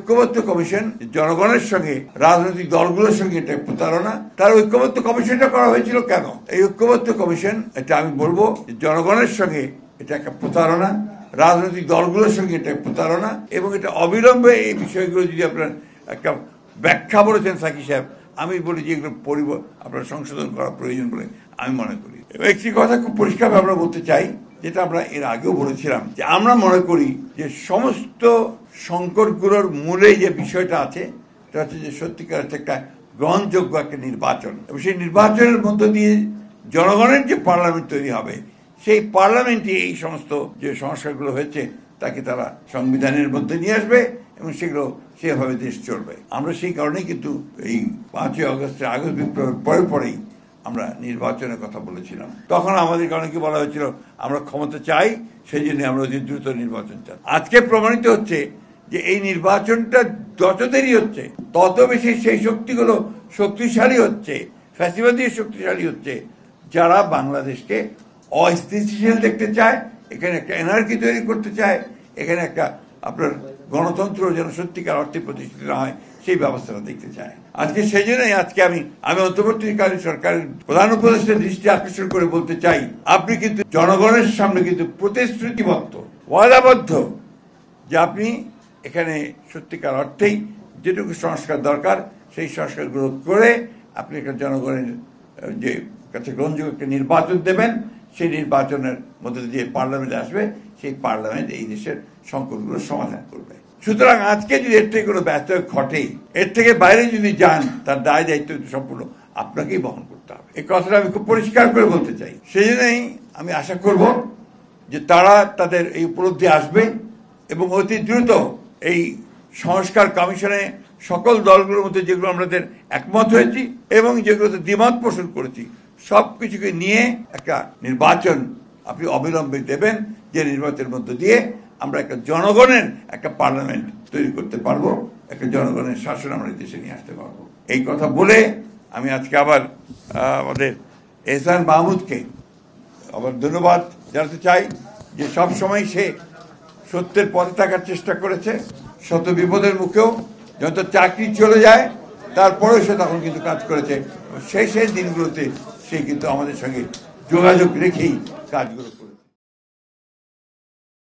ঐক্যবদ্ধ কমিশন জনগণের সঙ্গে রাজনৈতিক দলগুলোর সঙ্গে এটা প্রতারণা। তার ঐক্যবদ্ধ কমিশনটা করা হয়েছিল কেন? এই ঐক্যবদ্ধ কমিশন এটা আমি বলবো জনগণের সঙ্গে এটা একটা প্রতারণা, রাজনৈতিক দলগুলোর সঙ্গে এটা প্রতারণা, এবং এটা অবিলম্বে এই বিষয়গুলো যদি আপনার একটা ব্যাখ্যা বলেছেন সাকি সাহেব, আমি বলি যে এগুলো আপনার সংশোধন করা প্রয়োজন বলে আমি মনে করি। একটি কথা খুব পরিষ্কারভাবে আমরা বলতে চাই, যেটা আমরা এর আগেও বলেছিলাম, যে আমরা মনে করি যে সমস্ত সংকটগুলোর মূলে যে বিষয়টা আছে সেটা হচ্ছে যে সত্যিকার হচ্ছে একটা গ্রহণযোগ্য একটা নির্বাচন, এবং সেই নির্বাচনের মধ্য দিয়ে জনগণের যে পার্লামেন্ট তৈরি হবে, সেই পার্লামেন্টে এই সমস্ত যে সংস্কারগুলো হয়েছে তাকে তারা সংবিধানের মধ্যে নিয়ে আসবে এবং সেগুলো সেভাবে দেশ চলবে। আমরা সেই কারণেই কিন্তু এই 5ই আগস্টের আগস্ট বিপ্লবের পরেই আমরা নির্বাচনের কথা বলেছিলাম। তখন আমাদের কারণে কি বলা হয়েছিল, আমরা ক্ষমতা চাই, সেই জন্য আমরা অতি দ্রুত নির্বাচন চাই। আজকে প্রমাণিত হচ্ছে যে এই নির্বাচনটা যত দেরি হচ্ছে তত বেশি সেই শক্তিগুলো শক্তিশালী হচ্ছে, ফ্যাসিবাদী শক্তিশালী হচ্ছে, যারা বাংলাদেশকে অস্থিতিশীল দেখতে চায়, এখানে একটা এনার্কি তৈরি করতে চায়, এখানে একটা আপনার গণতন্ত্র যেন সত্যিকার অর্থে প্রতিষ্ঠিত না হয় সেই ব্যবস্থাটা দেখতে চায়। আজকে সেই জন্যই আজকে আমি অন্তর্বর্তীকালীন সরকারের প্রধান উপদেষ্টার দৃষ্টি আকর্ষণ করে বলতে চাই, আপনি কিন্তু জনগণের সামনে কিন্তু প্রতিশ্রুতিবদ্ধ, ওয়াদাবদ্ধ যে আপনি এখানে সত্যিকার অর্থেই যেটুকু সংস্কার দরকার সেই সংস্কারগুলো করে আপনি একটা জনগণের যে কাছে গ্রহণযোগ্য একটা নির্বাচন দেবেন, সেই নির্বাচনের মধ্যে যে পার্লামেন্টে আসবে সেই পার্লামেন্ট এই দেশের সংকটগুলো সমাধান করবে। সুতরাং আজকে যদি এর থেকে কোনো ব্যর্থ ঘটে, এর থেকে বাইরে যদি যান, তার দায় দায়িত্ব সম্পূর্ণ আপনাকেই বহন করতে হবে। এই কথাটা আমি খুব পরিষ্কার করে বলতে চাই। সেই জন্যই আমি আশা করব যে তারা তাদের এই উপলব্ধি আসবে এবং অতি দ্রুত এই সংস্কার কমিশনে সকল দলগুলোর মধ্যে যেগুলো আমাদের একমত হয়েছি এবং যেগুলোতে দ্বিমত পোষণ করেছি সব কিছুকে নিয়ে একটা নির্বাচন আপনি অবিলম্বে দেবেন, যে নির্বাচনের মধ্য দিয়ে আমরা একটা জনগণের একটা পার্লামেন্ট তৈরি করতে পারবো, একটা জনগণের শাসন আমরা দেশে নিয়ে আসতে পারবো। এই কথা বলে আমি আজকে আবার আমাদের এহসান মাহমুদকে আবার ধন্যবাদ জানাতে চাই, যে সব সময় সে সত্যের পথে থাকার চেষ্টা করেছে, শত বিপদের মুখেও যত চাকরি চলে যায় তারপরেও সে তখন কিন্তু কাজ করেছে। সেই দিনগুলোতে সে কিন্তু আমাদের সঙ্গে যোগাযোগ রেখেই কাজগুলো